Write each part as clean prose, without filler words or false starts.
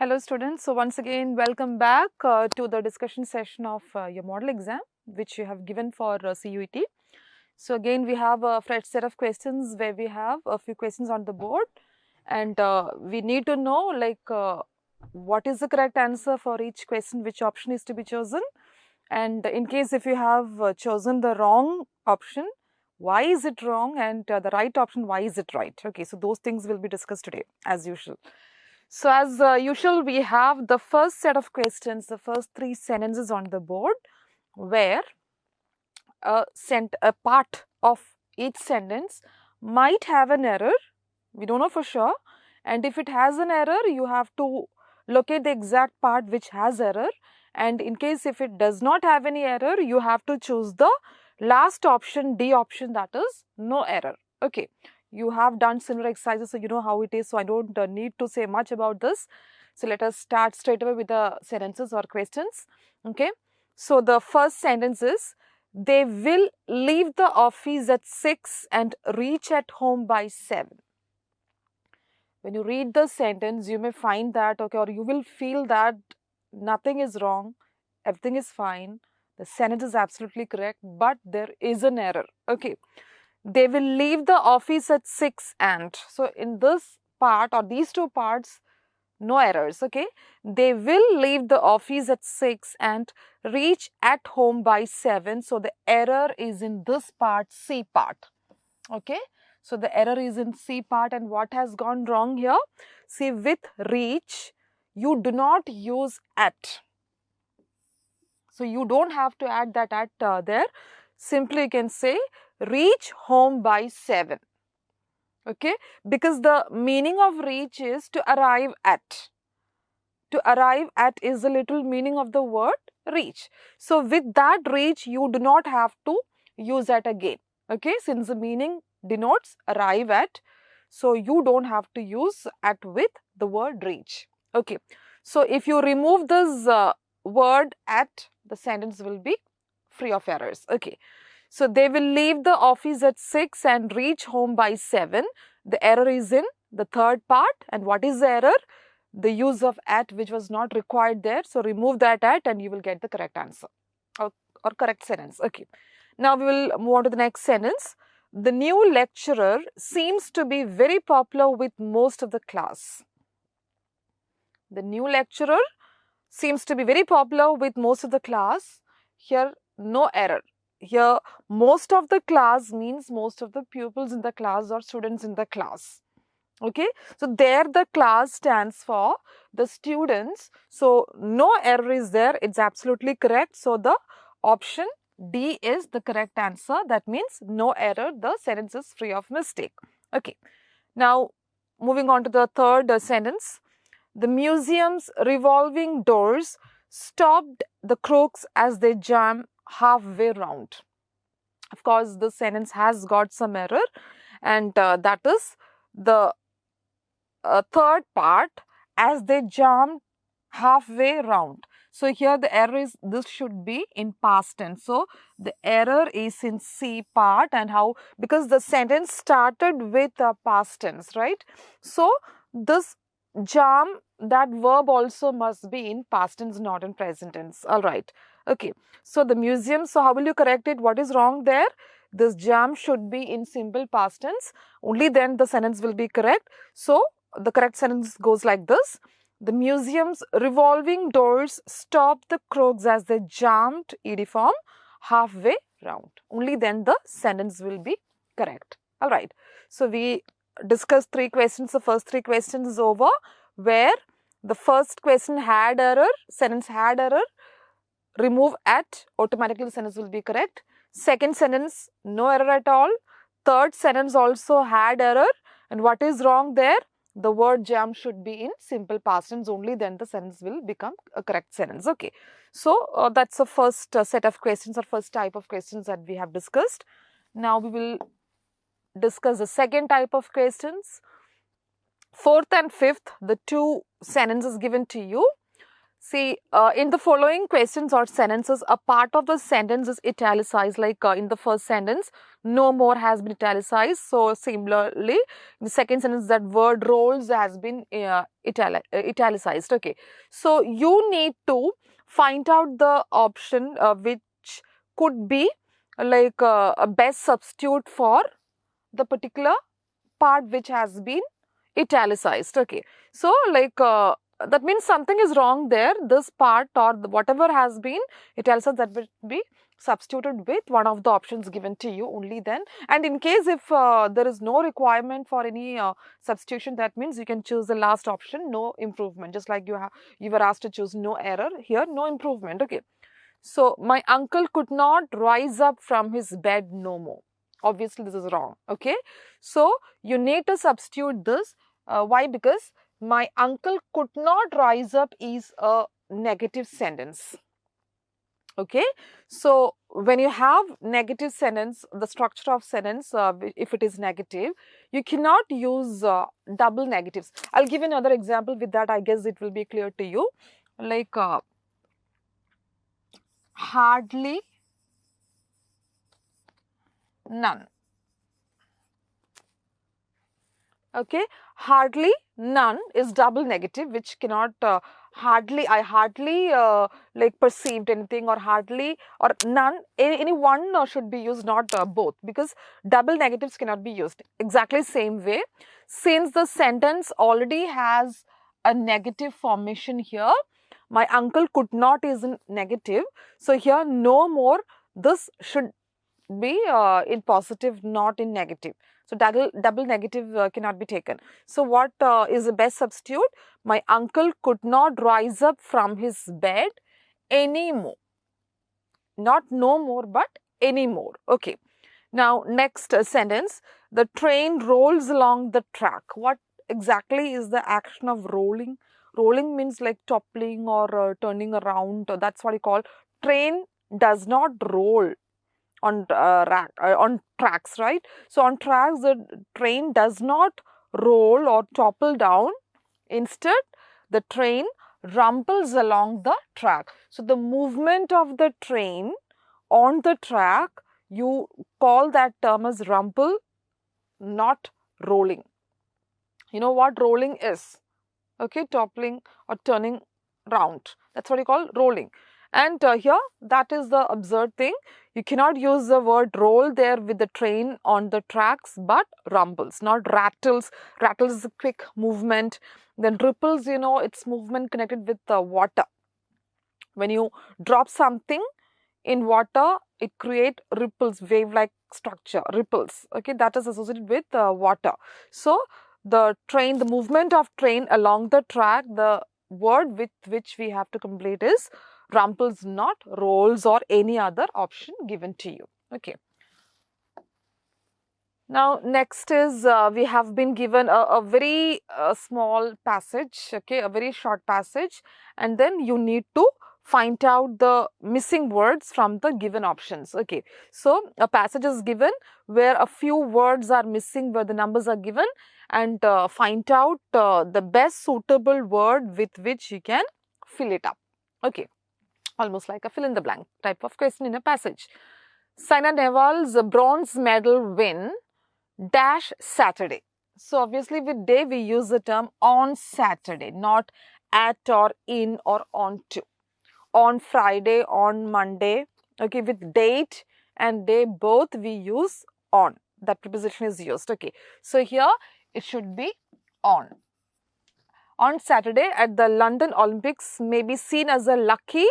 Hello students, so once again welcome back to the discussion session of your model exam which you have given for CUET. So again we have a fresh set of questions where we have a few questions on the board and we need to know what is the correct answer for each question, which option is to be chosen, and in case if you have chosen the wrong option, why is it wrong, and the right option, why is it right. Okay, so those things will be discussed today as usual. So as usual, we have the first set of questions, the first three sentences on the board, where a part of each sentence might have an error. We don't know for sure, and if it has an error, you have to locate the exact part which has error, and in case if it does not have any error, you have to choose the last option, D option, that is no error. Okay. You have done similar exercises, so you know how it is, so I don't need to say much about this. So let us start straight away with the sentences or questions. Okay, so the first sentence is, they will leave the office at 6 and reach at home by 7. When you read the sentence, you may find that, okay, or you will feel that nothing is wrong, everything is fine, the sentence is absolutely correct, but there is an error. Okay. They will leave the office at 6 and, so in this part or these two parts, no errors. Okay, they will leave the office at 6 and reach at home by 7. So the error is in this part, C part. Okay, so the error is in C part, and what has gone wrong here? See, with reach, you do not use at. So you don't have to add that at there. Simply you can say reach home by 7. Okay, because the meaning of reach is to arrive at. To arrive at is the little meaning of the word reach. So with that reach, you do not have to use at again. Okay, since the meaning denotes arrive at, so you don't have to use at with the word reach. Okay, so if you remove this word at, the sentence will be free of errors. Okay. So they will leave the office at 6 and reach home by 7. The error is in the third part. And what is the error? The use of at, which was not required there. So remove that at and you will get the correct answer or correct sentence. Okay. Now we will move on to the next sentence. The new lecturer seems to be very popular with most of the class. The new lecturer seems to be very popular with most of the class. Here, no error. Here, most of the class means most of the pupils in the class or students in the class. Okay, so there the class stands for the students. So no error is there. It's absolutely correct. So the option D is the correct answer. That means no error. The sentence is free of mistake. Okay, now moving on to the third sentence. The museum's revolving doors stopped the crooks as they jam halfway round. Of course, the sentence has got some error, and that is the third part, as they jammed halfway round. So here the error is, this should be in past tense. So the error is in C part, and how, because the sentence started with past tense, right? So this jam, that verb also must be in past tense, not in present tense. All right. Okay. So the museum, so how will you correct it? What is wrong there? This jam should be in simple past tense. Only then the sentence will be correct. So the correct sentence goes like this. The museum's revolving doors stopped the crooks as they jammed, ed form, halfway round. Only then the sentence will be correct. All right. So we discussed three questions. The first three questions is over, where the first question had error, sentence had error, remove at, automatically the sentence will be correct. Second sentence, no error at all. Third sentence also had error, and what is wrong there? The word jam should be in simple past tense, only then the sentence will become a correct sentence. Okay, so that's the first set of questions or first type of questions that we have discussed. Now we will discuss the second type of questions. Fourth and fifth, the two sentences given to you. See, in the following questions or sentences, a part of the sentence is italicized, like in the first sentence, no more has been italicized. So, similarly, in the second sentence, that word rolls has been italicized. Okay. So, you need to find out the option which could be like a best substitute for the particular part which has been italicized. Okay. So, like that means something is wrong there. This part or whatever has been italicized, that will be substituted with one of the options given to you only then. And in case if there is no requirement for any substitution, that means you can choose the last option, no improvement. Just like you were asked to choose no error, here no improvement. Okay. So, my uncle could not rise up from his bed no more. Obviously, this is wrong. Okay. So, you need to substitute this. Why? Because my uncle could not rise up is a negative sentence. Okay. So, when you have negative sentence, the structure of sentence, if it is negative, you cannot use double negatives. I'll give another example. With that, I guess it will be clear to you. Like, hardly, none. Okay, hardly, none is double negative, which cannot hardly, I hardly like perceived anything, or hardly, or none, any one should be used, not both, because double negatives cannot be used. Exactly same way, since the sentence already has a negative formation here, my uncle could not is in negative. So, here no more, this should be in positive, not in negative. So, double negative cannot be taken. So, what is the best substitute? My uncle could not rise up from his bed anymore. Not no more, but anymore. Okay. Now, next sentence, the train rolls along the track. What exactly is the action of rolling? Rolling means like toppling or turning around. That's what you call. Train does not roll on on tracks, right? So, on tracks, the train does not roll or topple down. Instead, the train rumples along the track. So, the movement of the train on the track, you call that term as rumple, not rolling. You know what rolling is? Okay, toppling or turning round. That's what you call rolling. And here, that is the absurd thing. You cannot use the word roll there with the train on the tracks, but rumbles, not rattles. Rattles is a quick movement. Then ripples, you know, it's movement connected with the water. When you drop something in water, it creates ripples, wave-like structure, ripples. Okay, that is associated with water. So, the train, the movement of train along the track, the word with which we have to complete is rumples, not rolls or any other option given to you. Okay. Now, next is we have been given a very small passage, okay, a very short passage, and then you need to find out the missing words from the given options. Okay, so a passage is given where a few words are missing, where the numbers are given, and find out the best suitable word with which you can fill it up. Okay, almost like a fill in the blank type of question in a passage. Saina Nehwal's bronze medal win dash Saturday. So, obviously with day we use the term on Saturday, not at or in or on to. On Friday, on Monday, okay, with date and day both we use on. That preposition is used, okay. So, here it should be on. On Saturday at the London Olympics may be seen as a lucky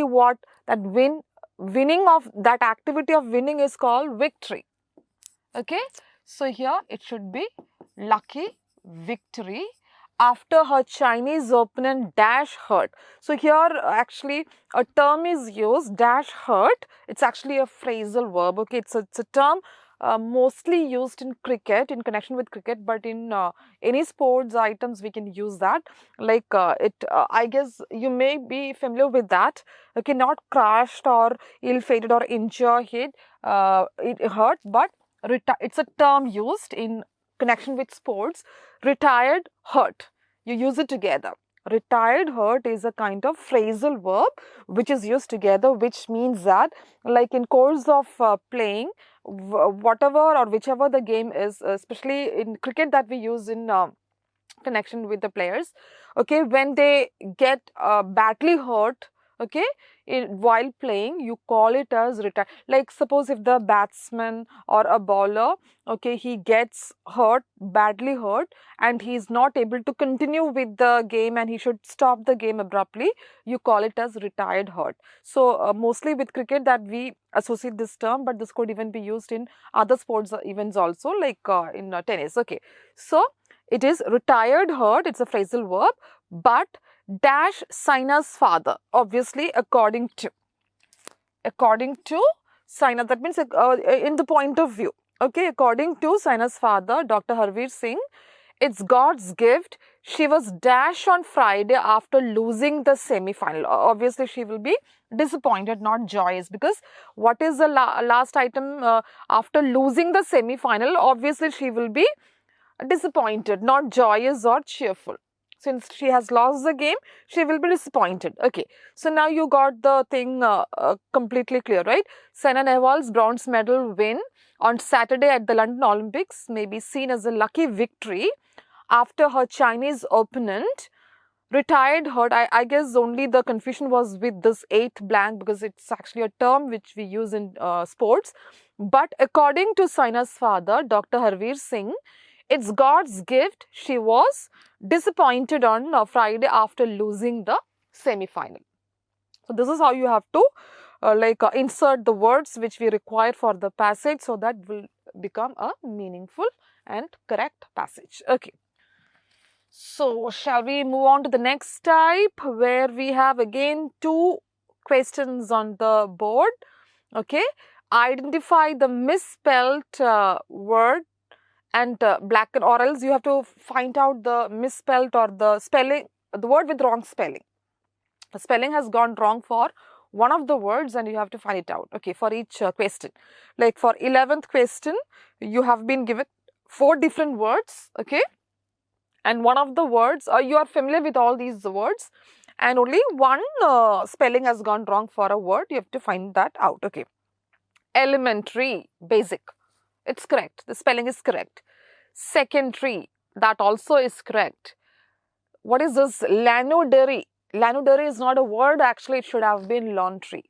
what? That winning of that activity of winning is called victory, okay. So, here it should be lucky victory after her Chinese opponent dash hurt. So, here actually a term is used, dash hurt. It's actually a phrasal verb, okay. It's a term mostly used in cricket, in connection with cricket, but in any sports items we can use that. Like I guess you may be familiar with that, okay. Not crushed or ill-fated or injured, it hurt, but it's a term used in connection with sports. Retired, hurt. You use it together. Retired hurt is a kind of phrasal verb which is used together, which means that like in course of playing whatever or whichever the game is, especially in cricket that we use in connection with the players, okay, when they get badly hurt, okay, while playing, you call it as retired. Like suppose if the batsman or a bowler, okay, he gets hurt, badly hurt, and he is not able to continue with the game and he should stop the game abruptly, you call it as retired hurt. So mostly with cricket that we associate this term, but this could even be used in other sports events also, like in tennis. Okay, so it is retired hurt, it's a phrasal verb, but dash Saina's father, obviously according to Saina, that means in the point of view, okay, according to Saina's father, Dr. Harveer Singh, it's God's gift. She was dash on Friday after losing the semi-final. Obviously, she will be disappointed, not joyous, because what is the last item after losing the semi-final? Obviously, she will be disappointed, not joyous or cheerful. Since she has lost the game, she will be disappointed. Okay, so now you got the thing completely clear, right? Saina Nehwal's bronze medal win on Saturday at the London Olympics may be seen as a lucky victory after her Chinese opponent retired hurt. I guess only the confusion was with this 8th blank, because it's actually a term which we use in sports. But according to Saina's father, Dr. Harveer Singh, it's God's gift. She was disappointed on Friday after losing the semi-final. So this is how you have to insert the words which we require for the passage, so that will become a meaningful and correct passage. Okay. So shall we move on to the next type, where we have again 2 questions on the board. Okay. Identify the misspelled word and blacken, or else you have to find out the misspelled or the spelling, the word with wrong spelling. The spelling has gone wrong for one of the words and you have to find it out, okay, for each question. Like for 11th question, you have been given 4 different words, okay, and one of the words, you are familiar with all these words, and only one spelling has gone wrong for a word. You have to find that out, okay. Elementary, basic, it's correct, the spelling is correct. Secondary, that also is correct. What is this? Lanudary. Lanudary is not a word, actually it should have been laundry.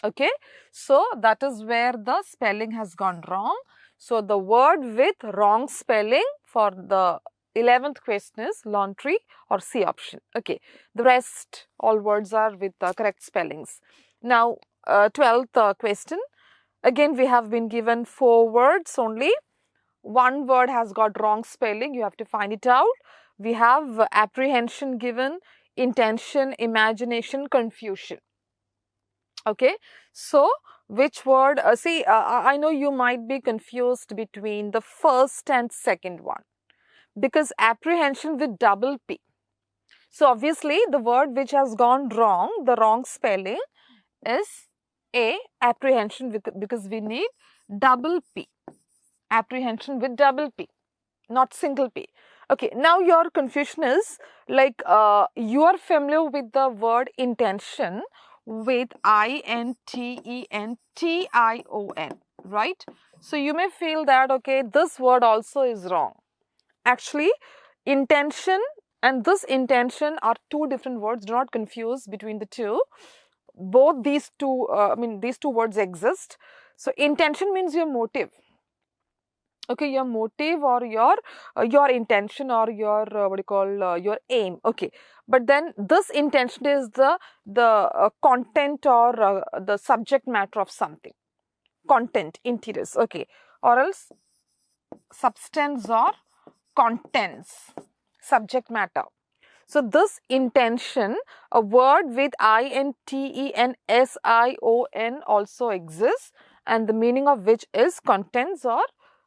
Okay, so that is where the spelling has gone wrong. So the word with wrong spelling for the 11th question is laundry, or C option. Okay, the rest all words are with the correct spellings. Now 12th question, again we have been given 4 words only. One word has got wrong spelling, you have to find it out. We have apprehension given, intention, imagination, confusion. Okay, so which word, I know you might be confused between the first and second one, because apprehension with double P. So obviously the word which has gone wrong, the wrong spelling is A, apprehension, because we need double P. Apprehension with double P, not single P. Okay, now your confusion is like you are familiar with the word intention with I-N-T-E-N-T-I-O-N, right? So you may feel that, okay, this word also is wrong. Actually, intention and this intention are 2 different words. Do not confuse between the two. Both these two, these 2 words exist. So intention means your motive. Okay, your motive or your intention or your your aim. Okay, but then this intention is the content or the subject matter of something. Content, interiors. Okay, or else substance or contents, subject matter. So this intention, a word with I-N-T-E-N-S-I-O-N also exists, and the meaning of which is contents or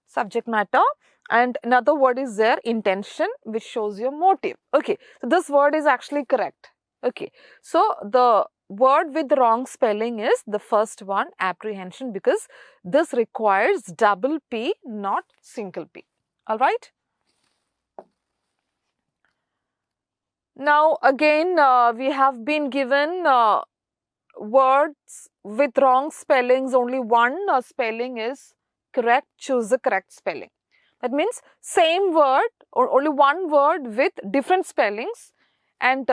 subject matter. And another word is there, intention, which shows your motive. Okay, so this word is actually correct. Okay, so the word with the wrong spelling is the first one, apprehension, because this requires double P, not single P. All right. Now again, we have been given words with wrong spellings. Only one spelling is correct. Choose the correct spelling. That means same word or only one word with different spellings, and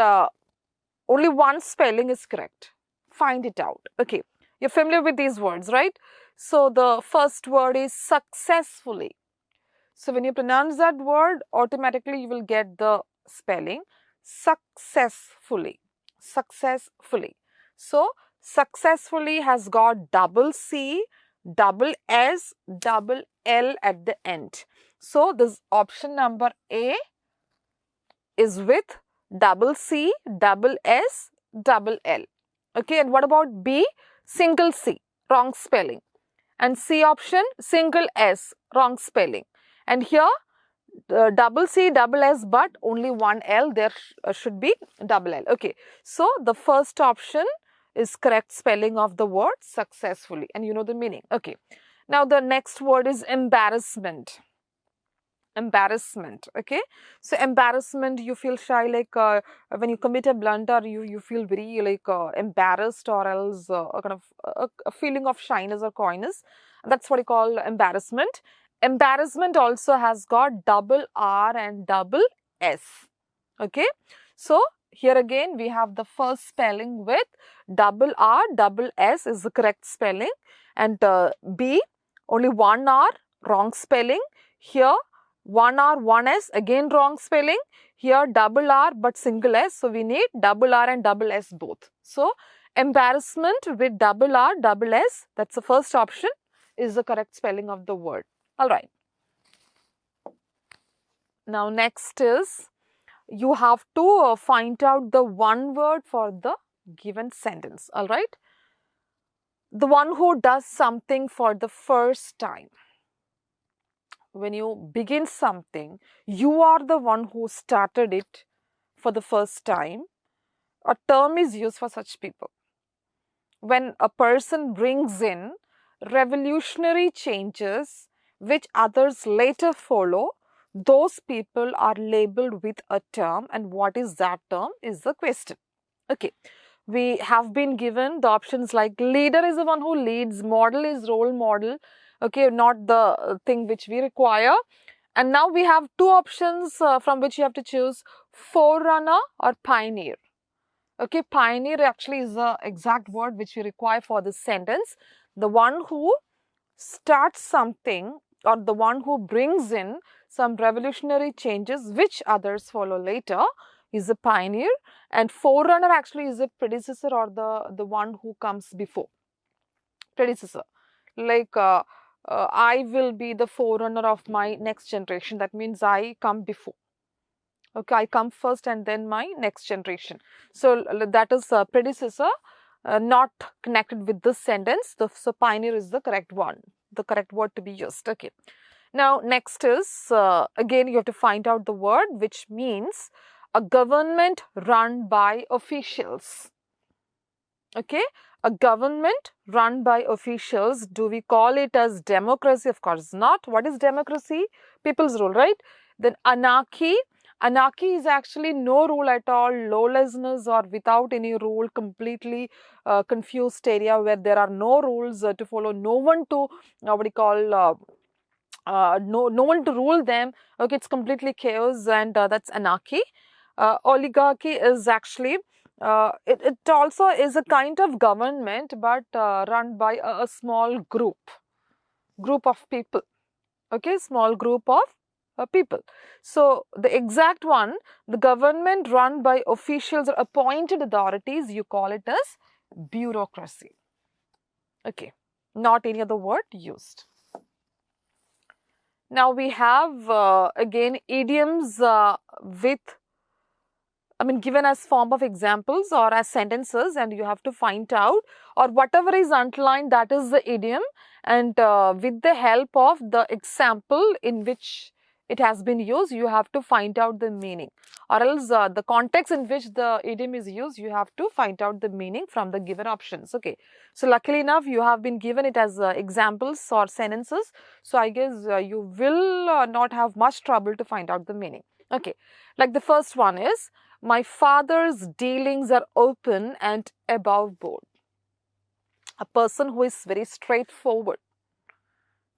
only one spelling is correct. Find it out. Okay, you're familiar with these words, right? So the first word is successfully. So when you pronounce that word, automatically you will get the spelling successfully. Successfully. So successfully has got double C, double S, double L at the end. So this option number A is with double C, double S, double L. Okay, and what about B? Single C, wrong spelling. And C option, single S, wrong spelling. And here double C, double S, but only one L, there should be double L. Okay, so the first option is correct spelling of the word successfully, and you know the meaning. Okay, now the next word is embarrassment. Embarrassment. Okay, so embarrassment, you feel shy, like when you commit a blunder, you feel very like embarrassed, or else a kind of a feeling of shyness or coyness. That's what you call embarrassment. Embarrassment also has got double R and double S. Okay, so here again we have the first spelling with double R, double S is the correct spelling, and B, only one R, wrong spelling. Here one R, one S, again wrong spelling. Here double R but single S, so we need double R and double S both. So embarrassment with double R, double S, that's the first option, is the correct spelling of the word. Alright. Now next is, you have to find out the one word for the given sentence. Alright. The one who does something for the first time. When you begin something, you are the one who started it for the first time. A term is used for such people. When a person brings in revolutionary changes which others later follow, those people are labeled with a term, and what is that term is the question. Okay, we have been given the options like leader is the one who leads, model is role model. Okay, not the thing which we require. And now we have two options from which you have to choose, forerunner or pioneer. Okay, pioneer actually is the exact word which we require for this sentence. The one who starts something, or the one who brings in some revolutionary changes which others follow later, is a pioneer, and forerunner actually is a predecessor, or the one who comes before. Predecessor, like I will be the forerunner of my next generation. That means I come before. Okay, I come first and then my next generation. So that is a predecessor, not connected with this sentence. So pioneer is the correct one, the correct word to be used. Okay. Now next is, again you have to find out the word which means a government run by officials. Okay, a government run by officials. Do we call it as democracy? Of course not. What is democracy? People's rule, right? Then anarchy. Anarchy is actually no rule at all, lawlessness or without any rule, completely confused area where there are no rules to follow, no one to what do you call no one to rule them. Okay, it's completely chaos, and that's anarchy. Oligarchy is actually it also is a kind of government, but run by a small group of people. Okay, small group of people. So the exact one, the government run by officials or appointed authorities, you call it as bureaucracy. Okay, not any other word used. Now we have again idioms with, given as form of examples or as sentences, and you have to find out, or whatever is underlined, that is the idiom, and with the help of the example in which it has been used, you have to find out the meaning, or else the context in which the idiom is used, you have to find out the meaning from the given options. Okay, so luckily enough you have been given it as examples or sentences, so I guess you will not have much trouble to find out the meaning. Okay, like the first one is, My father's dealings are open and above board. A person who is very straightforward.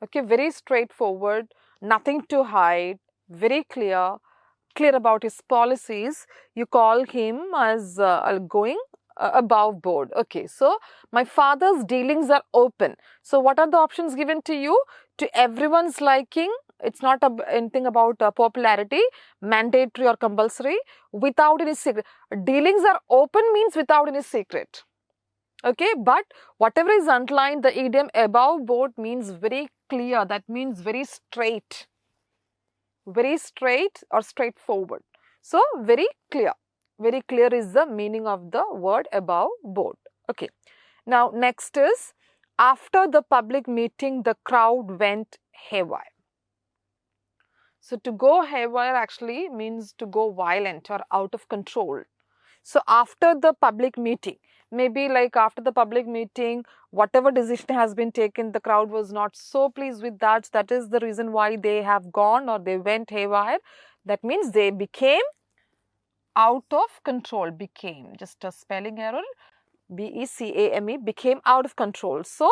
Okay, very straightforward, nothing to hide, very clear about his policies. You call him as going above board. Okay, so my father's dealings are open. So what are the options given to you? To everyone's liking, it's not anything about popularity, mandatory or compulsory, without any secret. Dealings are open means without any secret. Okay, but whatever is underlined, the idiom above board means very clear. That means very straight or straightforward. So very clear is the meaning of the word above board. Okay, now next is, after the public meeting the crowd went haywire. So to go haywire actually means to go violent or out of control. So after the public meeting, maybe like after the public meeting, whatever decision has been taken, the crowd was not so pleased with that. That is the reason why they have gone or they went haywire. That means they became out of control. Became, just a spelling error, B-E-C-A-M-E, became out of control. So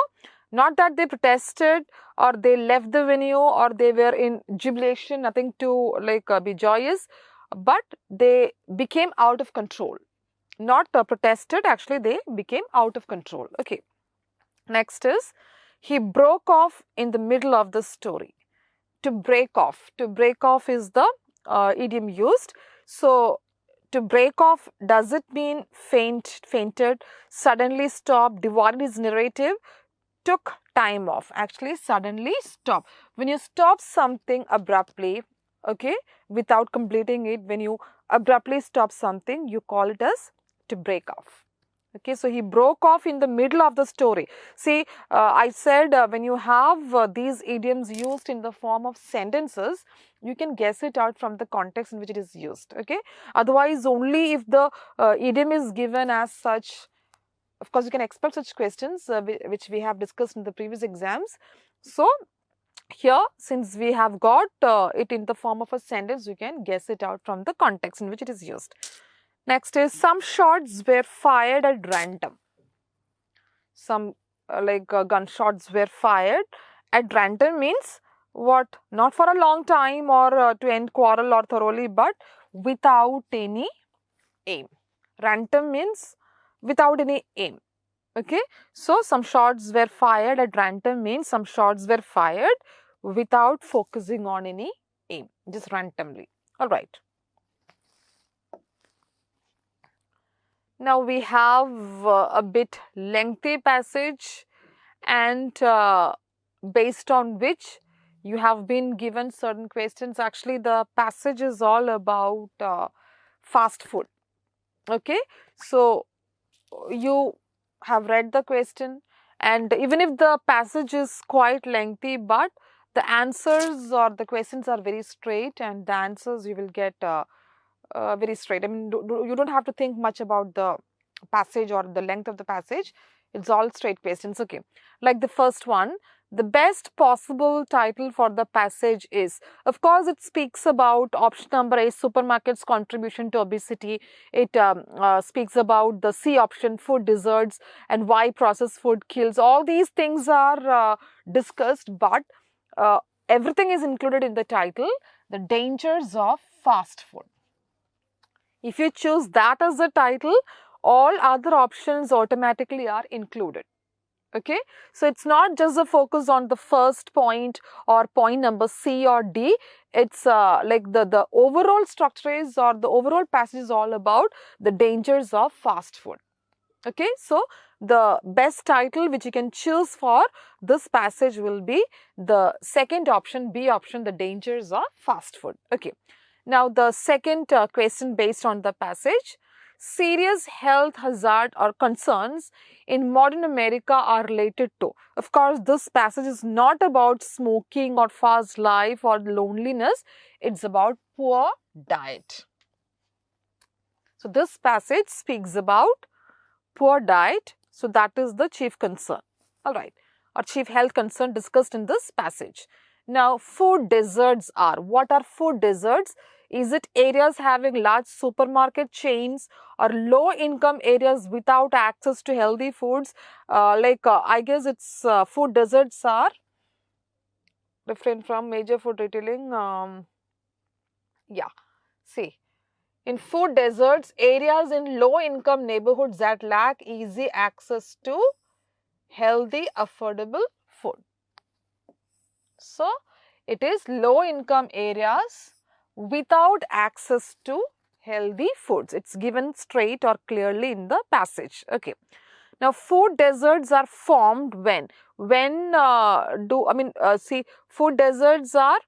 not that they protested or they left the venue or they were in jubilation, nothing to like be joyous, but they became out of control. Not protested, actually they became out of control. Okay, next is, he broke off in the middle of the story. To break off is the idiom used. So to break off, does it mean fainted, suddenly stopped, divided his narrative, took time off? Actually suddenly stop. When you stop something abruptly, okay, without completing it, when you abruptly stop something, you call it as to break off. Okay, so he broke off in the middle of the story. See, I said when you have these idioms used in the form of sentences, you can guess it out from the context in which it is used. Okay, otherwise only if the idiom is given as such, of course you can expect such questions which we have discussed in the previous exams. So here, since we have got it in the form of a sentence, you can guess it out from the context in which it is used. Next is, some shots were fired at random. Some gunshots were fired at random means what? Not for a long time or to end quarrel or thoroughly, but without any aim. Random means without any aim. Okay, so some shots were fired at random means some shots were fired without focusing on any aim, just randomly. All right. Now we have a bit lengthy passage, and based on which you have been given certain questions. Actually the passage is all about fast food. Okay, so you have read the question, and even if the passage is quite lengthy, but the answers or the questions are very straight, and the answers you will get very straight. I mean, you don't have to think much about the passage or the length of the passage. It's all straight questions. Okay, like the first one, the best possible title for the passage is, of course it speaks about option number A, supermarket's contribution to obesity. It speaks about the C option, food deserts, and why processed food kills. All these things are discussed, but everything is included in the title, the dangers of fast food. If you choose that as the title, all other options automatically are included. Okay, so it's not just a focus on the first point or point number C or D. It's like the overall structure is, or the overall passage is all about the dangers of fast food. Okay, so the best title which you can choose for this passage will be the second option, B option, the dangers of fast food. Okay, now the second question based on the passage. Serious health hazard or concerns in modern America are related to. Of course, this passage is not about smoking or fast life or loneliness. It's about poor diet. So this passage speaks about poor diet. So that is the chief concern. All right, or chief health concern discussed in this passage. Now, food deserts are. What are food deserts? Is it areas having large supermarket chains or low income areas without access to healthy foods? I guess it's food deserts are refrain from major food retailing. See, in food deserts, areas in low income neighborhoods that lack easy access to healthy, affordable food. So, it is low income areas without access to healthy foods. It's given straight or clearly in the passage. Okay. Now, food deserts are formed when? Food deserts are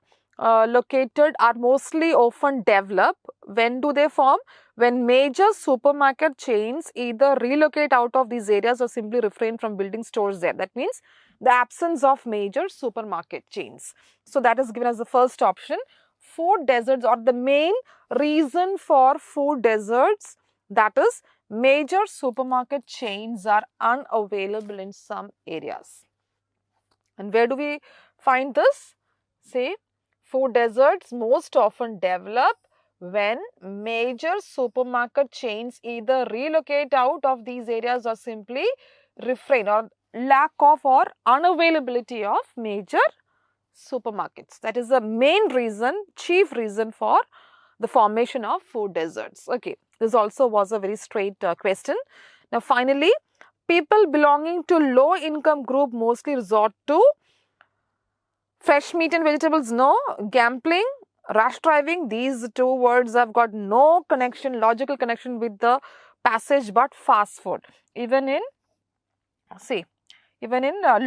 mostly often develop. When do they form? When major supermarket chains either relocate out of these areas or simply refrain from building stores there. That means the absence of major supermarket chains. So, that is given as the first option. Food deserts, or the main reason for food deserts, that is, major supermarket chains are unavailable in some areas. And where do we find this? Say, food deserts most often develop when major supermarket chains either relocate out of these areas or simply refrain, or lack of or unavailability of major supermarkets. That is the main reason, chief reason for the formation of food deserts. Okay, this also was a very straight question. Now, finally, people belonging to low income group mostly resort to fresh meat and vegetables. No. Gambling, rash driving, these two words have got no connection, logical connection with the passage, but fast food. Even in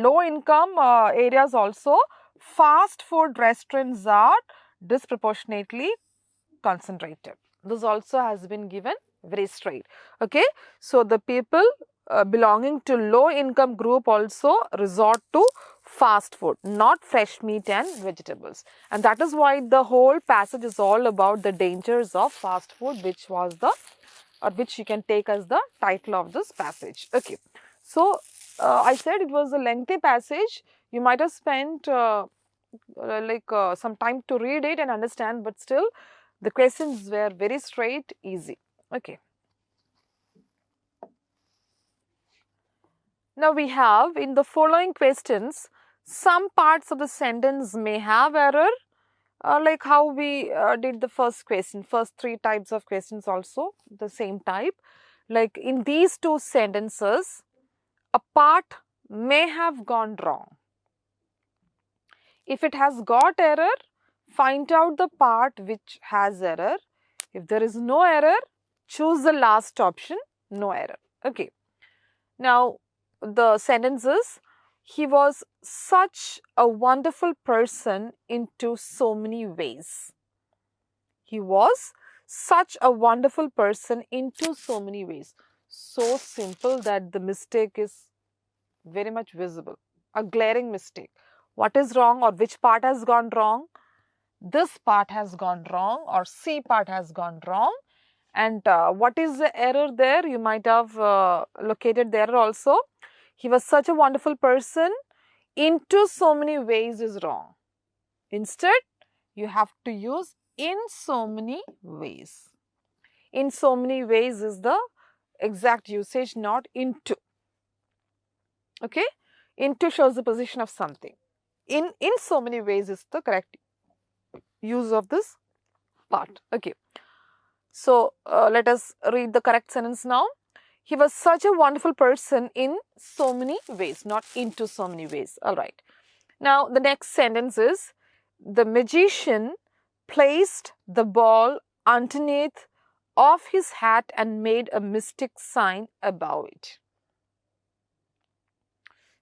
low income areas also, fast food restaurants are disproportionately concentrated. This also has been given very straight. Okay. So, the people belonging to low income group also resort to fast food, not fresh meat and vegetables. And that is why the whole passage is all about the dangers of fast food, which was the, or which you can take as the title of this passage. Okay. So, I said it was a lengthy passage. You might have spent some time to read it and understand, but still the questions were very straight, easy. Okay. Now, we have in the following questions, some parts of the sentence may have error, like how we did the first question, first three types of questions also the same type. Like in these two sentences, a part may have gone wrong. If it has got error, find out the part which has error. If there is no error, choose the last option, no error. Okay. Now, the sentence is, he was such a wonderful person into so many ways. He was such a wonderful person into so many ways. So simple that the mistake is very much visible, a glaring mistake. What is wrong, or which part has gone wrong? This part has gone wrong, or C part has gone wrong. And what is the error there? You might have located the error also. He was such a wonderful person into so many ways is wrong. Instead, you have to use in so many ways. In so many ways is the exact usage, not into. Okay? Into shows the position of something. In so many ways is the correct use of this part. Okay. So, let us read the correct sentence now. He was such a wonderful person in so many ways, not into so many ways. All right. Now, the next sentence is, the magician placed the ball underneath of his hat and made a mystic sign above it.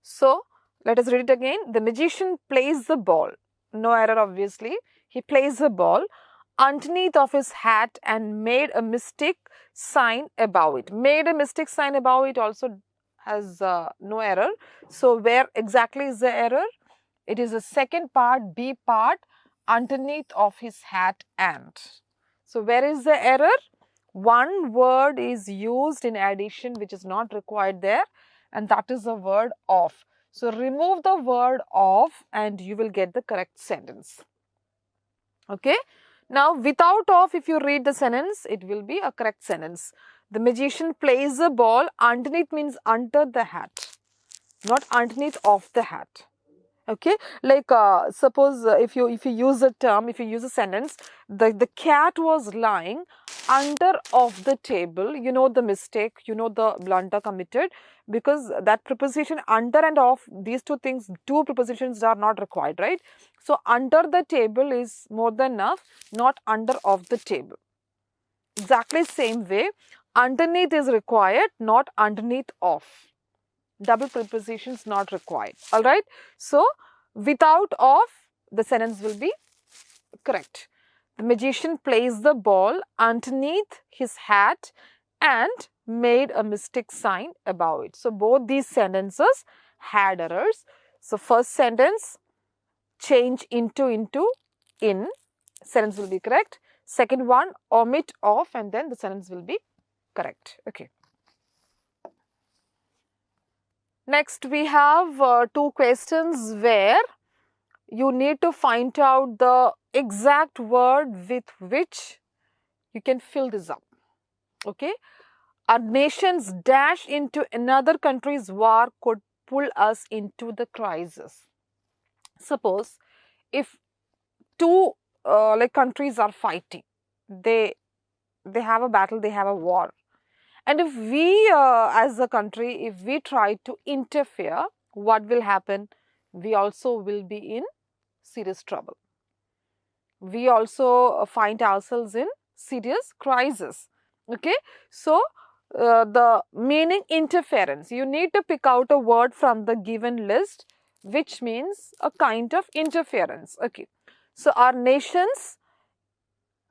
So, let us read it again. The magician placed the ball, no error obviously, he placed the ball underneath of his hat and made a mystic sign above it. Made a mystic sign above it also has no error. So, where exactly is the error? It is the second part, B part, underneath of his hat and. So, where is the error? One word is used in addition which is not required there, and that is the word of. So, remove the word of and you will get the correct sentence. Okay. Now, without of, if you read the sentence, it will be a correct sentence. The magician plays a ball. Underneath means under the hat, not underneath of the hat. Okay, like suppose if you use a term, if you use a sentence, the cat was lying under of the table. You know the mistake, you know the blunder committed, because that preposition under and of, these two things, two prepositions are not required, right? So under the table is more than enough, not under of the table. Exactly same way, underneath is required, not underneath of. Double prepositions not required. All right. So without of, the sentence will be correct. The magician placed the ball underneath his hat and made a mistake sign above it. So both these sentences had errors. So first sentence, change into in, sentence will be correct. Second one, omit of, and then the sentence will be correct. Okay. Next, we have two questions where you need to find out the exact word with which you can fill this up. Okay. Our nation's dash into another country's war could pull us into the crisis. Suppose if two like countries are fighting, they have a battle, they have a war. And if we as a country, if we try to interfere, what will happen? We also will be in serious trouble. We also find ourselves in serious crisis. Okay. So, the meaning interference, you need to pick out a word from the given list which means a kind of interference. Okay. So, our nations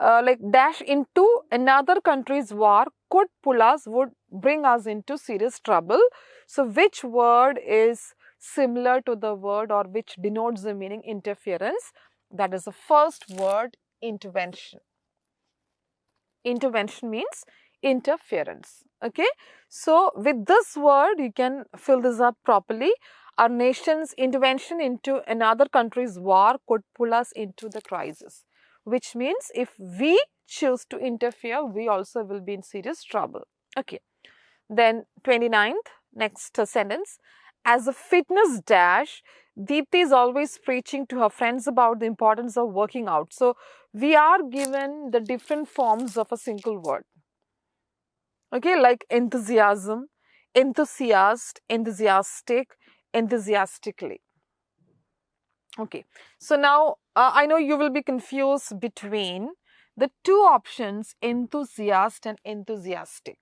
like dash into another country's war could pull us, would bring us into serious trouble. So, which word is similar to the word or which denotes the meaning interference? That is the first word, intervention. Intervention means interference. Okay. So, with this word, you can fill this up properly. Our nation's intervention into another country's war could pull us into the crisis, which means if we choose to interfere, we also will be in serious trouble. Okay. Then 29th, next sentence. As a fitness dash, Deepthi is always preaching to her friends about the importance of working out. So, we are given the different forms of a single word. Okay, like enthusiasm, enthusiast, enthusiastic, enthusiastically. Okay, so now I know you will be confused between the two options, enthusiast and enthusiastic.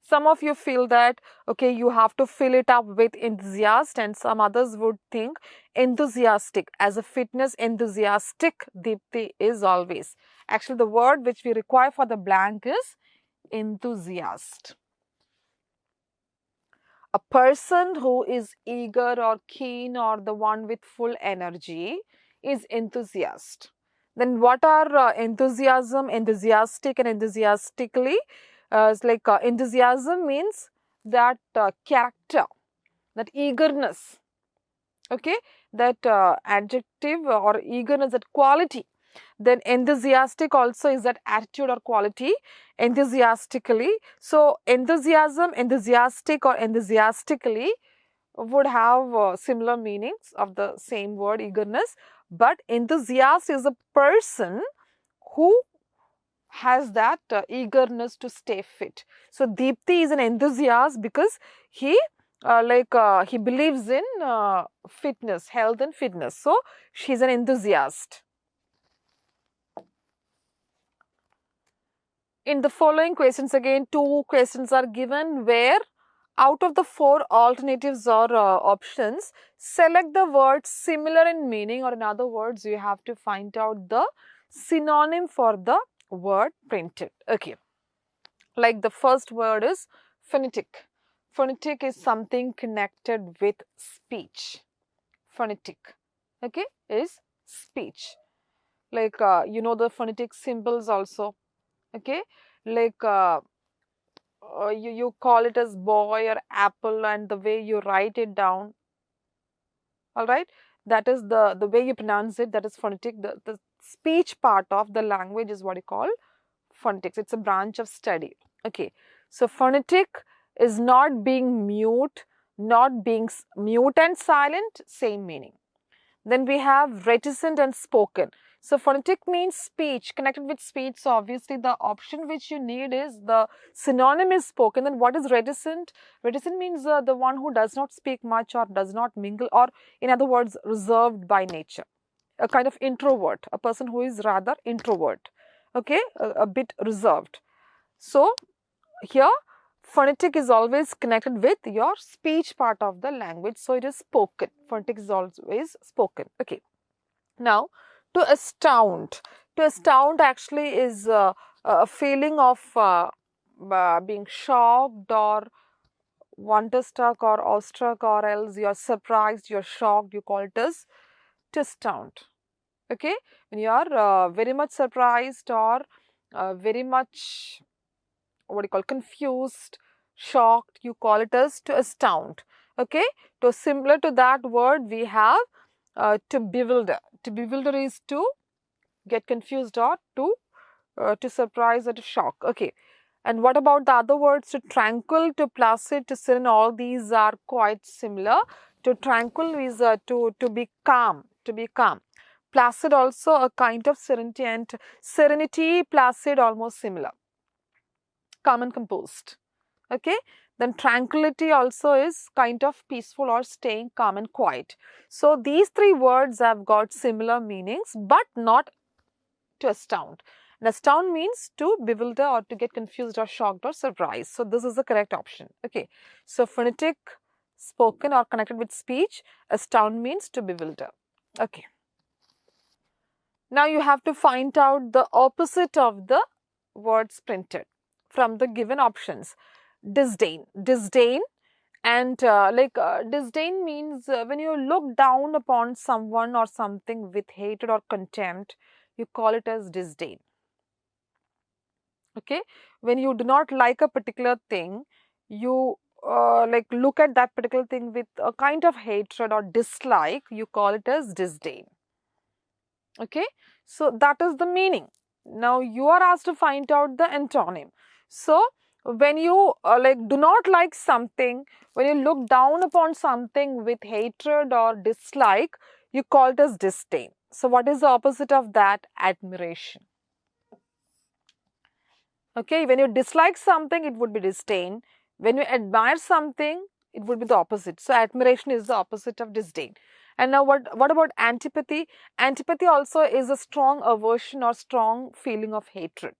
Some of you feel that, okay, you have to fill it up with enthusiast, and some others would think enthusiastic. As a fitness enthusiastic, Deepthi is always. Actually, the word which we require for the blank is enthusiast. A person who is eager or keen or the one with full energy is enthusiast. Then what are enthusiasm, enthusiastic and enthusiastically? It's like enthusiasm means that character, that eagerness, okay, that adjective or eagerness, that quality. Then enthusiastic also is that attitude or quality, enthusiastically. So, enthusiasm, enthusiastic or enthusiastically would have similar meanings of the same word, eagerness. But enthusiast is a person who has that eagerness to stay fit. So, Deepthi is an enthusiast because he he believes in fitness, health and fitness. So, she is an enthusiast. In the following questions, again, two questions are given where out of the four alternatives or options, select the word similar in meaning, or in other words, you have to find out the synonym for the word printed. Okay. Like the first word is phonetic. Phonetic is something connected with speech. Phonetic, okay, is speech. Like you know the phonetic symbols also, okay, like you call it as boy or apple, and the way you write it down, all right, that is the way you pronounce it, that is phonetic. The speech part of the language is what you call phonetics. It's a branch of study. Okay, so phonetic is not being mute, not being mute and silent, same meaning. Then we have reticent and spoken. So phonetic means speech, connected with speech. So obviously the option which you need is the synonym is spoken. Then what is reticent? Reticent means the one who does not speak much or does not mingle, or in other words, reserved by nature. A kind of introvert, a person who is rather introvert. Okay, a bit reserved. So here phonetic is always connected with your speech part of the language. So it is spoken. Phonetic is always spoken. Okay. Now, to astound. To astound actually is a feeling of being shocked or wonderstruck or awestruck, or else you are surprised, you are shocked, you call it as to astound. Okay, when you are very much surprised or very much what you call confused, shocked, you call it as to astound. Okay, to similar to that word we have to bewilder. To bewilder is to get confused or to surprise or to shock. Okay, and what about the other words? To tranquil, to placid, to serene, all these are quite similar. To tranquil is to be calm, to be calm. Placid also a kind of serenity, and serenity, placid almost similar. Calm and composed. Okay, then tranquility also is kind of peaceful or staying calm and quiet. So these three words have got similar meanings, but not to astound. And astound means to bewilder or to get confused or shocked or surprised. So this is the correct option. Okay, so phonetic, spoken or connected with speech. Astound means to bewilder. Okay, now you have to find out the opposite of the words printed from the given options. Disdain. Disdain, and disdain means when you look down upon someone or something with hatred or contempt, you call it as disdain. Okay, when you do not like a particular thing, you look at that particular thing with a kind of hatred or dislike, you call it as disdain. Okay, so that is the meaning. Now you are asked to find out the antonym. So when you do not like something, when you look down upon something with hatred or dislike, you call it as disdain. So what is the opposite of that? Admiration. Okay, when you dislike something, it would be disdain. When you admire something, it would be the opposite. So admiration is the opposite of disdain. And now what about antipathy? Antipathy also is a strong aversion or strong feeling of hatred.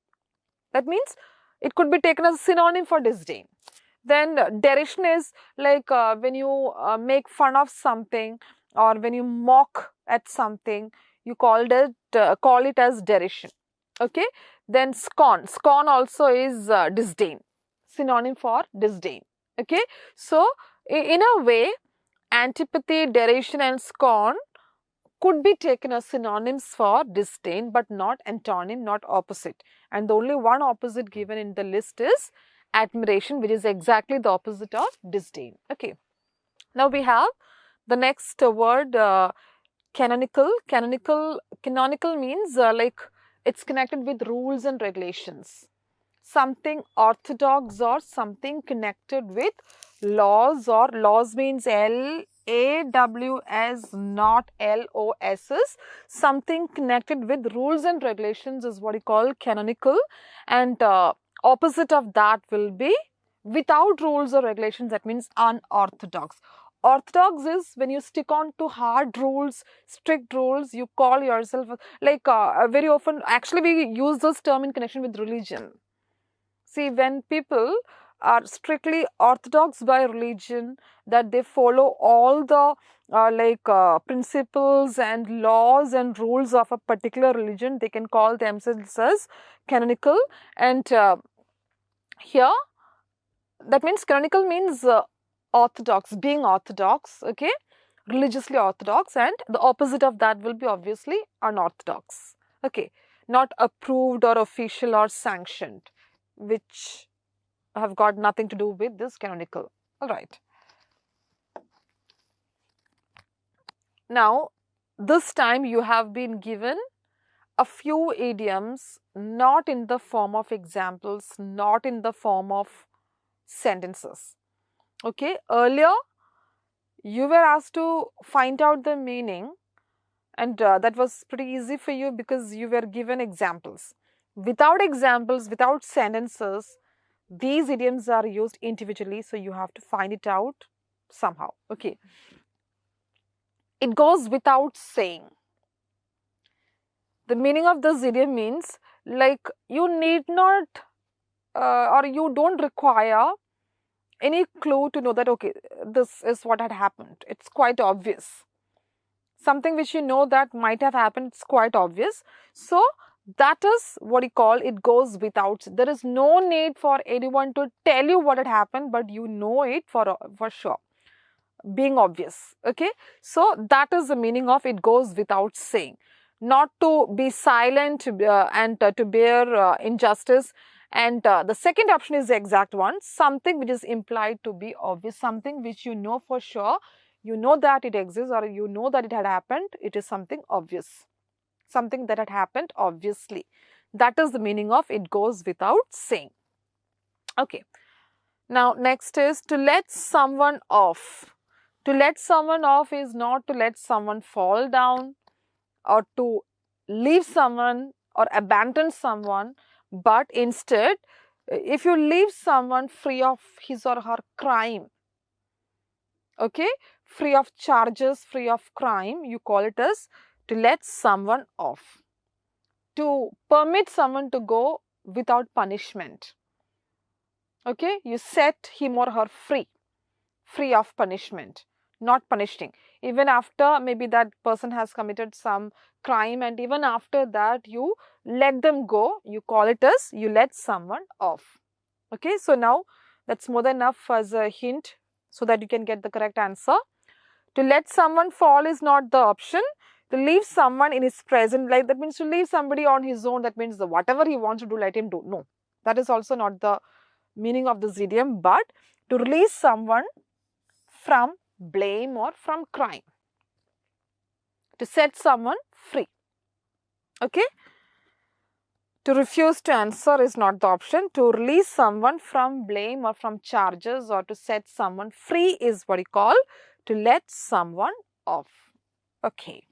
That means it could be taken as a synonym for disdain. Then derision is like when you make fun of something or when you mock at something, you call it as derision. Okay. Then scorn. Scorn also is disdain, synonym for disdain. Okay. So in a way, antipathy, derision and scorn could be taken as synonyms for disdain, but not antonym, not opposite. And the only one opposite given in the list is admiration, which is exactly the opposite of disdain. Okay. Now we have the next word, canonical. Canonical means it's connected with rules and regulations. Something orthodox or something connected with laws, or laws means LAWS, not LOSs. Something connected with rules and regulations is what you call canonical, and opposite of that will be without rules or regulations. That means unorthodox. Orthodox is when you stick on to hard rules, strict rules. You call yourself very often, actually we use this term in connection with religion. See, when people are strictly orthodox by religion, that they follow all the principles and laws and rules of a particular religion, they can call themselves as canonical. And here, that means canonical means orthodox, being orthodox, okay, religiously orthodox, and the opposite of that will be obviously unorthodox, okay, not approved or official or sanctioned, which have got nothing to do with this canonical. All right. Now, this time you have been given a few idioms, not in the form of examples, not in the form of sentences. Okay, earlier you were asked to find out the meaning, and that was pretty easy for you because you were given examples. Without examples, without sentences, these idioms are used individually, so you have to find it out somehow. Okay, it goes without saying. The meaning of this idiom means, like, you need not or you don't require any clue to know that, okay, this is what had happened. It's quite obvious. Something which you know that might have happened, it's quite obvious. So that is what you call it goes without. There is no need for anyone to tell you what had happened, but you know it for sure, being obvious. Okay, so that is the meaning of it goes without saying. Not to be silent and to bear injustice. And the second option is the exact one, something which is implied to be obvious, something which you know for sure, you know that it exists, or you know that it had happened, it is something obvious, something that had happened obviously. That is the meaning of it goes without saying. Okay, now next is to let someone off. To let someone off is not to let someone fall down or to leave someone or abandon someone, but instead, if you leave someone free of his or her crime, okay, free of charges, free of crime, you call it as to let someone off. To permit someone to go without punishment. Okay, you set him or her free of punishment, not punishing. Even after maybe that person has committed some crime, and even after that you let them go, you call it as you let someone off. Okay, so now that's more than enough as a hint so that you can get the correct answer. To let someone fall is not the option. To leave someone in his present, like that means to leave somebody on his own, that means whatever he wants to do, let him do. No, that is also not the meaning of this idiom, but to release someone from blame or from crime. To set someone free. Okay. To refuse to answer is not the option. To release someone from blame or from charges or to set someone free is what you call to let someone off. Okay.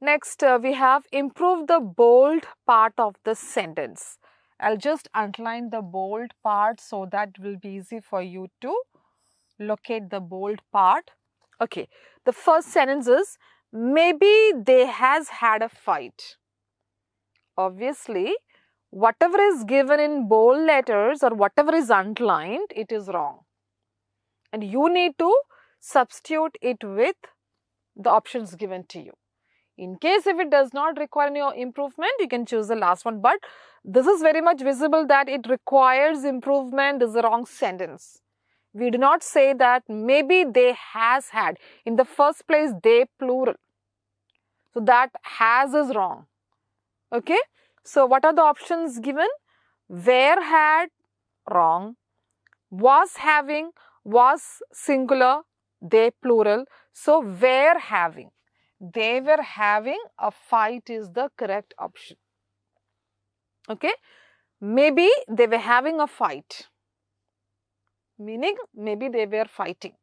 Next, we have improve the bold part of the sentence. I'll just underline the bold part so that it will be easy for you to locate the bold part. Okay, the first sentence is, maybe they has had a fight. Obviously, whatever is given in bold letters or whatever is underlined, it is wrong. And you need to substitute it with the options given to you. In case if it does not require any improvement, you can choose the last one. But this is very much visible that it requires improvement. This is the wrong sentence. We do not say that maybe they has had. In the first place, they plural. So that has is wrong. Okay. So what are the options given? Were had, wrong. Was having, was singular, they plural. So were having. They were having a fight is the correct option. Okay. Maybe they were having a fight. Meaning maybe they were fighting.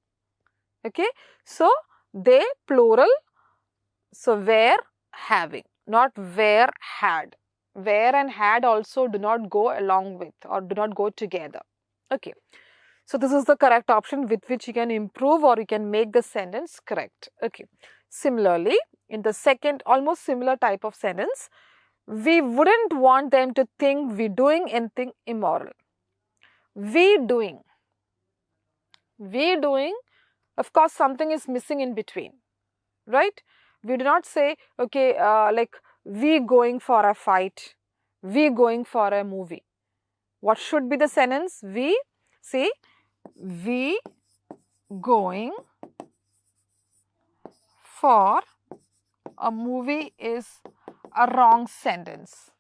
Okay. So they plural. So were having, not were had. Were and had also do not go along with or do not go together. Okay. So this is the correct option with which you can improve or you can make the sentence correct. Okay. Similarly, in the second almost similar type of sentence, we wouldn't want them to think we doing anything immoral. We doing, of course something is missing in between, right? We do not say, okay, like we going for a fight, we going for a movie. What should be the sentence? We, see, we going for a movie is a wrong sentence.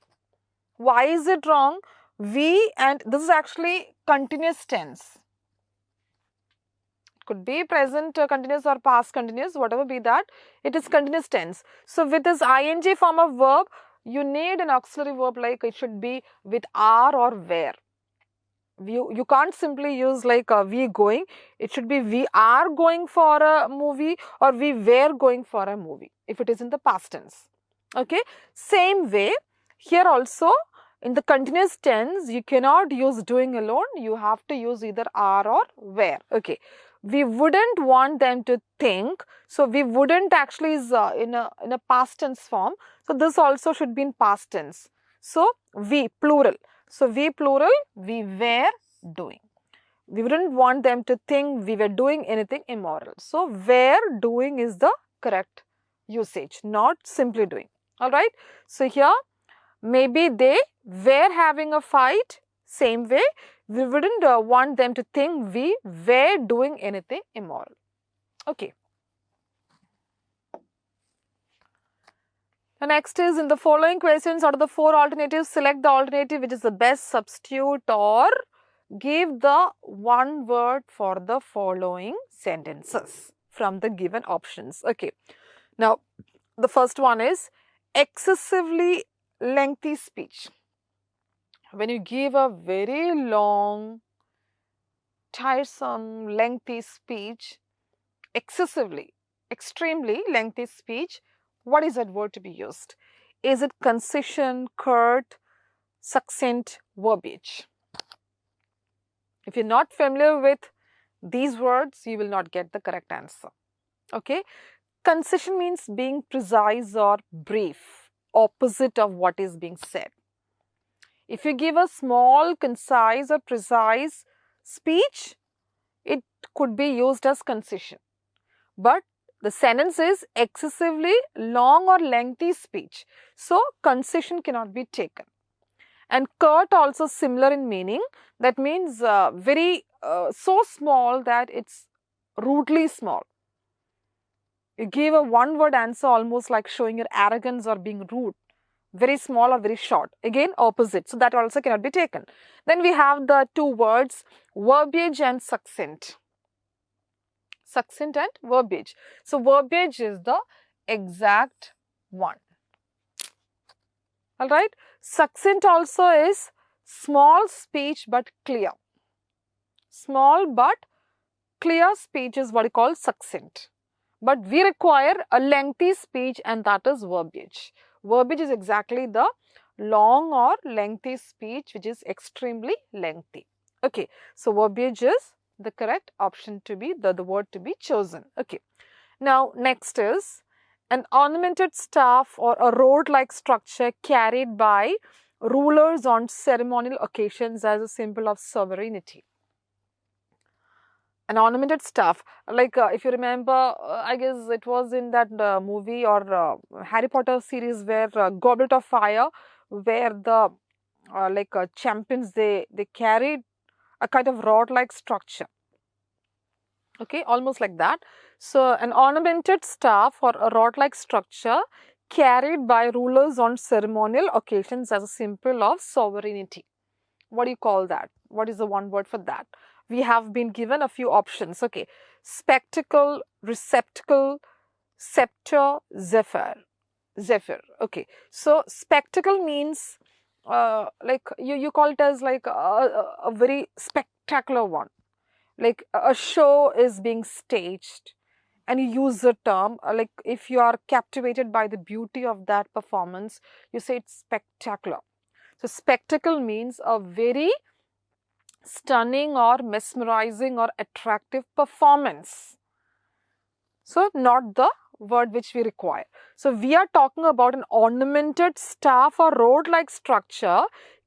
Why is it wrong? We, and this is actually continuous tense. could be present continuous or past continuous, whatever be that, it is continuous tense. So with this ing form of verb, you need an auxiliary verb like it should be with are or were. You can't simply use like we going. It should be we are going for a movie or we were going for a movie if it is in the past tense. Okay, same way here also in the continuous tense you cannot use doing alone, you have to use either are or were. Okay, we wouldn't want them to think, so we wouldn't actually is in a past tense form, so this also should be in past tense. So we plural. So, we plural, we were doing. We wouldn't want them to think we were doing anything immoral. So, were doing is the correct usage, not simply doing. Alright. So, here maybe they were having a fight, same way, we wouldn't want them to think we were doing anything immoral. Okay. The next is, in the following questions, out of the 4 alternatives, select the alternative which is the best substitute or give the one word for the following sentences from the given options. Okay. Now, the first one is excessively lengthy speech. When you give a very long, tiresome, lengthy speech, excessively, extremely lengthy speech, what is that word to be used? Is it concision, curt, succinct, verbiage? If you're not familiar with these words, you will not get the correct answer. Okay. Concision means being precise or brief, opposite of what is being said. If you give a small, concise or precise speech, it could be used as concision. But the sentence is excessively long or lengthy speech. So, concision cannot be taken. And curt also similar in meaning. That means so small that it's rudely small. You give a one word answer almost like showing your arrogance or being rude. Very small or very short. Again, opposite. So, that also cannot be taken. Then we have the 2 words verbiage and succinct. Succinct and verbiage. So, verbiage is the exact one. Alright. Succinct also is small speech but clear. Small but clear speech is what we call succinct. But we require a lengthy speech, and that is verbiage. Verbiage is exactly the long or lengthy speech which is extremely lengthy. Okay. So, verbiage is the correct option to be, the word to be chosen. Okay. Now, next is an ornamented staff or a road-like structure carried by rulers on ceremonial occasions as a symbol of sovereignty. An ornamented staff, like if you remember, I guess it was in that movie or Harry Potter series where Goblet of Fire, where the champions, they carried a kind of rod-like structure. Okay, almost like that. So, an ornamented staff or a rod-like structure carried by rulers on ceremonial occasions as a symbol of sovereignty. What do you call that? What is the one word for that? We have been given a few options. Okay, spectacle, receptacle, scepter, zephyr. Okay, so spectacle means like you call it as like a very spectacular one. Like a show is being staged, and you use the term like if you are captivated by the beauty of that performance, you say it's spectacular. So, spectacle means a very stunning or mesmerizing or attractive performance. So, not the word which we require. So, we are talking about an ornamented staff or road-like structure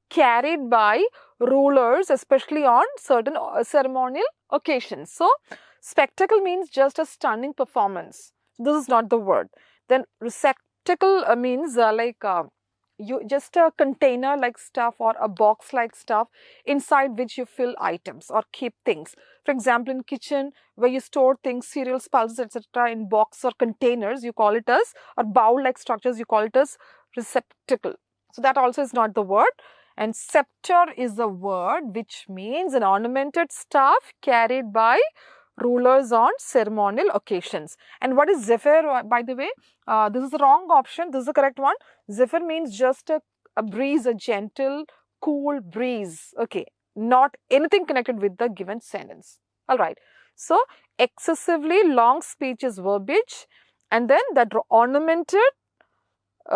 carried by rulers, especially on certain ceremonial occasions. So, spectacle means just a stunning performance. This is not the word. Then, receptacle means you just a container like stuff or a box like stuff inside which you fill items or keep things. For example, in kitchen where you store things, cereals, pulses, etc. in box or containers, you call it as, or bowl like structures, you call it as receptacle. So, that also is not the word. And scepter is the word which means an ornamented staff carried by rulers on ceremonial occasions. And what is zephyr, by the way? This is the wrong option. This is the correct one. Zephyr means just a breeze, a gentle, cool breeze. Okay, not anything connected with the given sentence. All right. So, excessively long speech is verbiage, and then that ornamented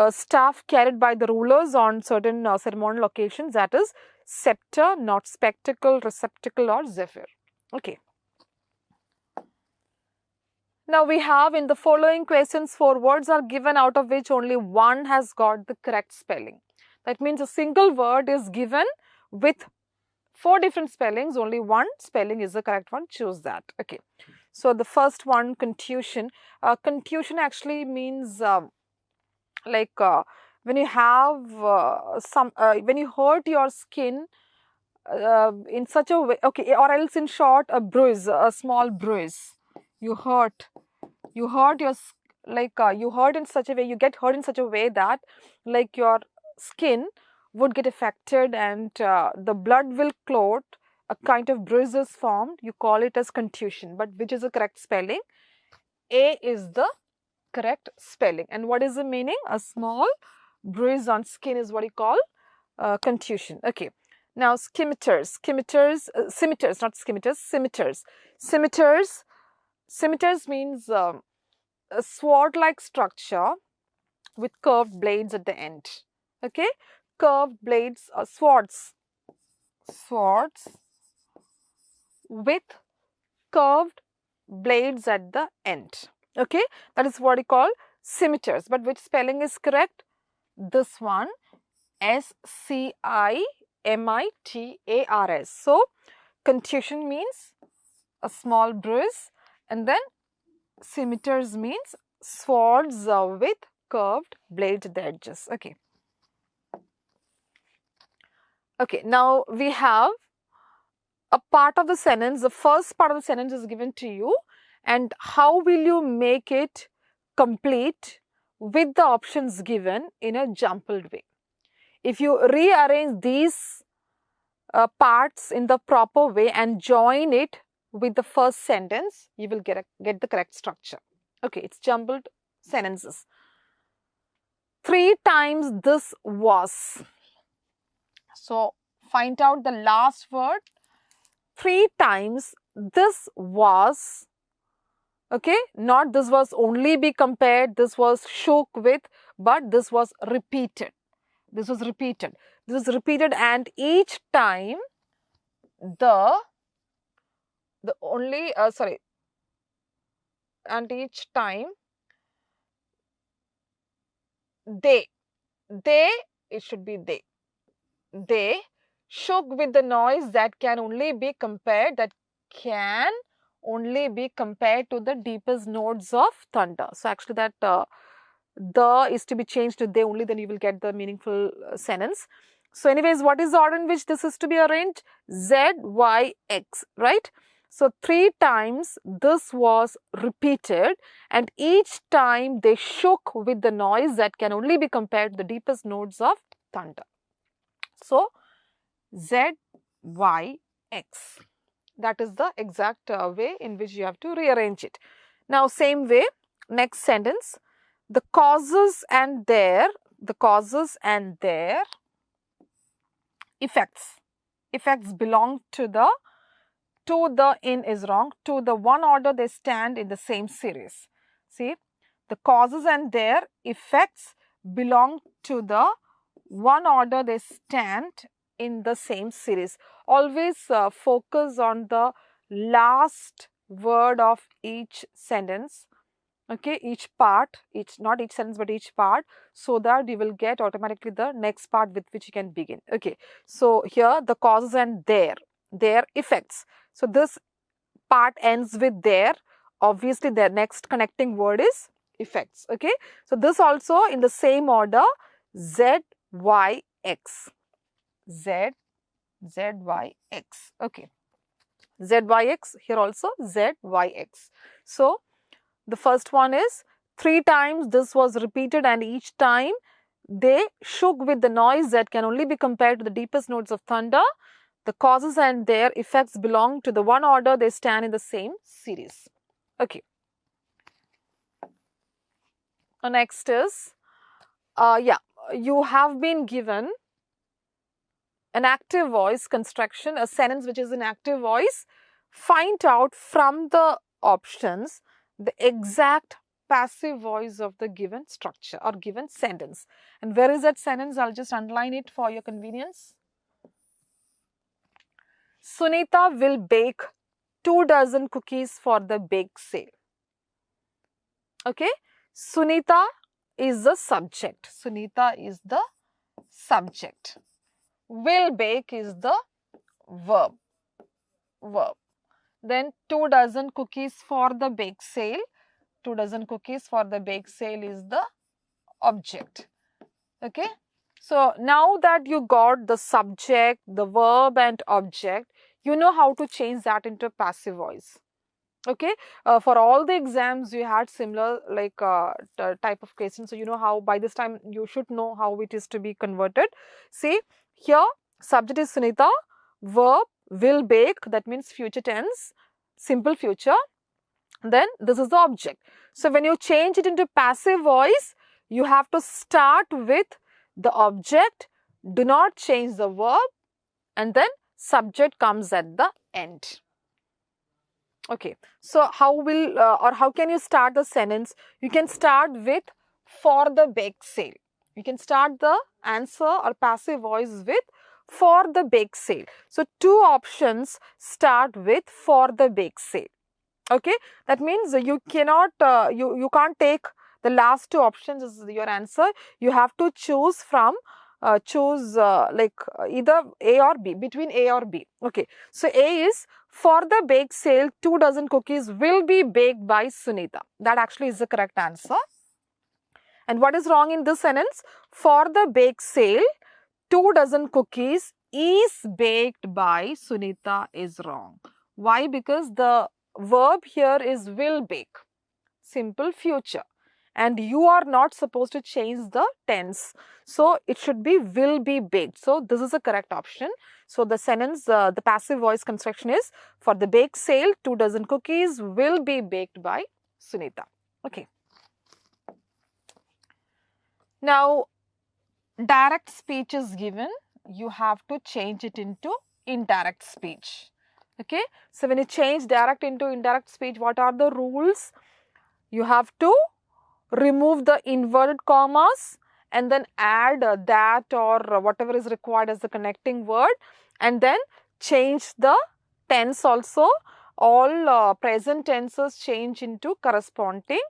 staff carried by the rulers on certain ceremonial occasions, that is scepter, not spectacle, receptacle or zephyr. Okay. Now we have in the following questions 4 words are given, out of which only one has got the correct spelling. That means a single word is given with 4 different spellings, only one spelling is the correct one, choose that. Okay. So the first one, contusion. Contusion actually means when you have when you hurt your skin in such a way, okay, or else in short, a bruise, a small bruise. You hurt your you hurt in such a way, you get hurt in such a way that like your skin would get affected and the blood will clot, a kind of bruise is formed. You call it as contusion. But which is the correct spelling? A is the correct spelling. And what is the meaning? A small bruise on skin is what you call contusion. Okay. Now scimitars, scimitars, not scimitars, scimitars. Scimitars means a sword-like structure with curved blades at the end. Okay, curved blades or swords with curved blades at the end. Okay, that is what you call scimitars. But which spelling is correct? This one, S-C-I-M-I-T-A-R-S. So, contusion means a small bruise, and then scimitars means swords with curved blades at the edges. Okay. Okay, now we have a part of the sentence. The first part of the sentence is given to you, and how will you make it complete with the options given in a jumbled way? If you rearrange these parts in the proper way and join it with the first sentence, you will get the correct structure. Okay, it's jumbled sentences. 3 times this was. So, find out the last word. 3 times this was. Okay, not this was only be compared, this was shook with, but this was repeated. This was repeated. This was repeated, and each time and each time they, it should be they shook with the noise that can only be compared to the deepest notes of thunder. So actually that the is to be changed to they only, then you will get the meaningful sentence. So anyways, what is the order in which this is to be arranged? Z, Y, X, right? So 3 times this was repeated, and each time they shook with the noise that can only be compared to the deepest notes of thunder. So Z, Y, X. That is the exact way in which you have to rearrange it. Now same way, next sentence. The causes and their effects belong to the in is wrong, to the one order they stand in the same series. See, the causes and their effects belong to the one order they stand in the same series. Always focus on the last word of each sentence. Okay, each part, not each sentence but each part, so that you will get automatically the next part with which you can begin. Okay, so here the causes and their effects. So this part ends with their. Obviously, their next connecting word is effects. Okay, so this also in the same order, Z, Y, X. Z, Y, X. Okay, Z, Y, X. Here also Z, Y, X. So the first one is 3 times this was repeated, and each time they shook with the noise that can only be compared to the deepest notes of thunder. The causes and their effects belong to the one order, they stand in the same series. Okay. Next is, you have been given an active voice construction, a sentence which is an active voice. Find out from the options the exact passive voice of the given structure or given sentence. And where is that sentence? I'll just underline it for your convenience. Sunita will bake 2 dozen cookies for the bake sale. Okay, Sunita is the subject. Sunita is the subject. Will bake is the verb. Then 2 dozen cookies for the bake sale. 2 dozen cookies for the bake sale is the object. Okay. So now that you got the subject, the verb and object, you know how to change that into passive voice. Okay. For all the exams you had similar like type of questions. So you know how, by this time you should know how it is to be converted. See here, subject is Sunita, verb will bake, that means future tense, simple future. Then this is the object. So when you change it into passive voice, you have to start with the object, do not change the verb, and then subject comes at the end. Okay, so how will or how can you start the sentence? You can start with for the bake sale. You can start the answer or passive voice with for the bake sale. So 2 options start with for the bake sale. Okay, that means you cannot, you can't take the last 2 options as your answer. You have to choose from, either A or B, between A or B. Okay, so A is for the bake sale 2 dozen cookies will be baked by Sunita. That actually is the correct answer. And what is wrong in this sentence? For the bake sale 2 dozen cookies is baked by Sunita is wrong. Why? Because the verb here is will bake, simple future, and you are not supposed to change the tense. So it should be will be baked. So this is the correct option. So the sentence, the passive voice construction is for the bake sale 2 dozen cookies will be baked by Sunita. Okay. Now direct speech is given. You have to change it into indirect speech. Okay, so when you change direct into indirect speech, what are the rules? You have to remove the inverted commas and then add that or whatever is required as the connecting word, and then change the tense also. All present tenses change into corresponding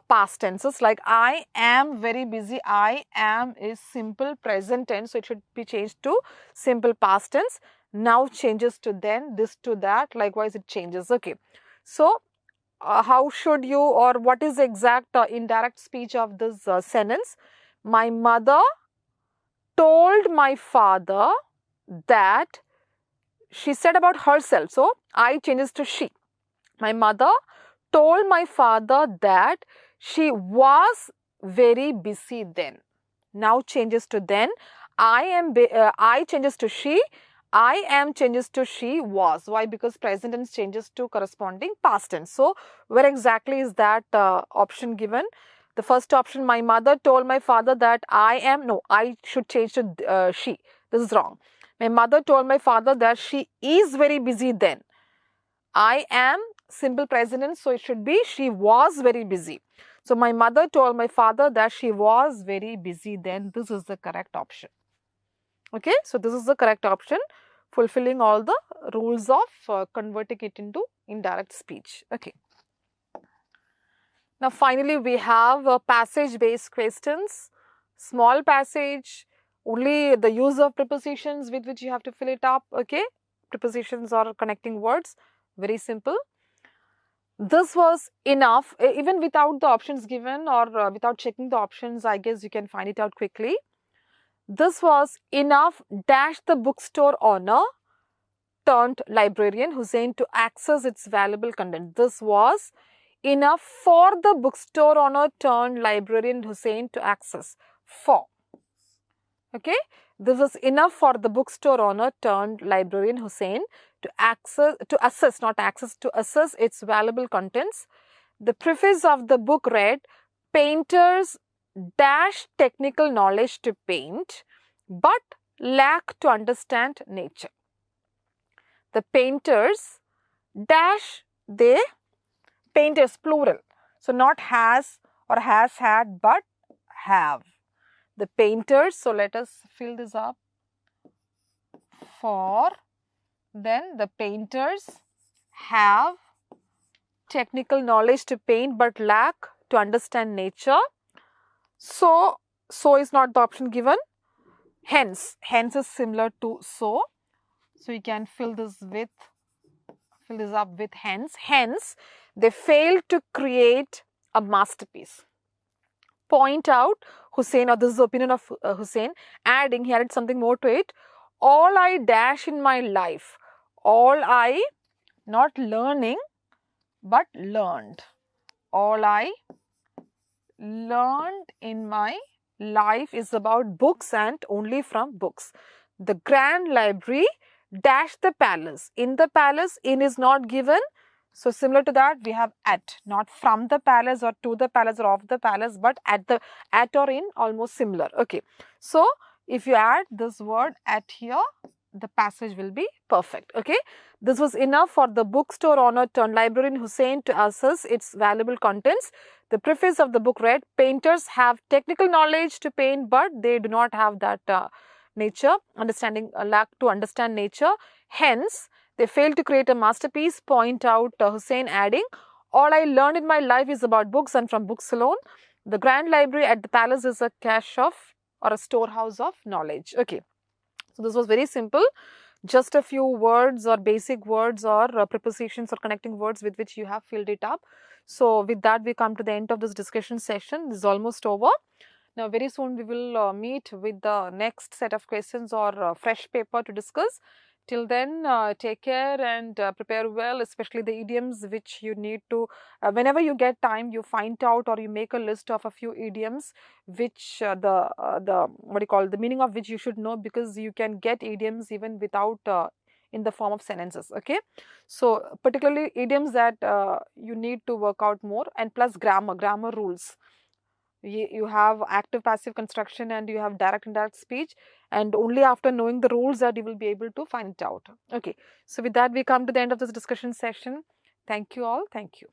past tenses, like I am very busy. I am is simple present tense, so it should be changed to simple past tense. Now changes to then, this to that, likewise it changes. Okay, so how should you, or what is the exact indirect speech of this sentence? My mother told my father that, she said about herself, so I changes to she. My mother told my father that she was very busy then. Now changes to then. I changes to she. I am changes to she was. Why? Because present tense changes to corresponding past tense. So where exactly is that option given? The first option, my mother told my father that I am, no, I should change to she. This is wrong. My mother told my father that she is very busy then. I am simple present tense, so it should be she was very busy. So my mother told my father that she was very busy then. This is the correct option. Okay, so this is the correct option, fulfilling all the rules of converting it into indirect speech. Okay. Now finally we have passage based questions. Small passage, only the use of prepositions with which you have to fill it up. Okay, prepositions or connecting words, very simple. This was enough, even without the options given or without checking the options, I guess you can find it out quickly. This was enough dash the bookstore owner turned librarian Hussain to access its valuable content. This was enough for the bookstore owner turned librarian Hussain to access. For. Okay, this was enough for the bookstore owner turned librarian Hussein to assess its valuable contents. The preface of the book read, painters dash technical knowledge to paint, but lack to understand nature. The painters dash, they, painters plural. So not has or has had, but have. The painters, so let us fill this up. For, then the painters have technical knowledge to paint but lack to understand nature. So is not the option given. Hence is similar to so. So you can fill this up with hence. Hence, they failed to create a masterpiece. Point out Hussein, or this is the opinion of Hussein, adding, he added something more to it. All I dash in my life, all I, not learning, but learned. All I learned in my life is about books and only from books. The grand library dash the palace. In the palace, in is not given. So similar to that, we have at, not from the palace or to the palace or of the palace, but at or in, almost similar. Okay. So if you add this word at here, the passage will be perfect. Okay. This was enough for the bookstore owner turned librarian Hussein to assess its valuable contents. The preface of the book read, painters have technical knowledge to paint, but they do not have that nature, lack to understand nature. Hence, they failed to create a masterpiece. Point out Hussein, adding, all I learned in my life is about books and from books alone. The grand library at the palace is a cache of, or a storehouse of knowledge. Okay. So this was very simple. Just a few words or basic words or prepositions or connecting words with which you have filled it up. So with that, we come to the end of this discussion session. This is almost over. Now very soon we will meet with the next set of questions or fresh paper to discuss. Till then, take care and prepare well, especially the idioms which you need to, whenever you get time, you find out or you make a list of a few idioms which the meaning of which you should know, because you can get idioms even without in the form of sentences. Okay, so particularly idioms that you need to work out more, and plus grammar rules. You have active passive construction and you have direct indirect speech, and only after knowing the rules that you will be able to find it out. Okay, so with that we come to the end of this discussion session. Thank you all. Thank you.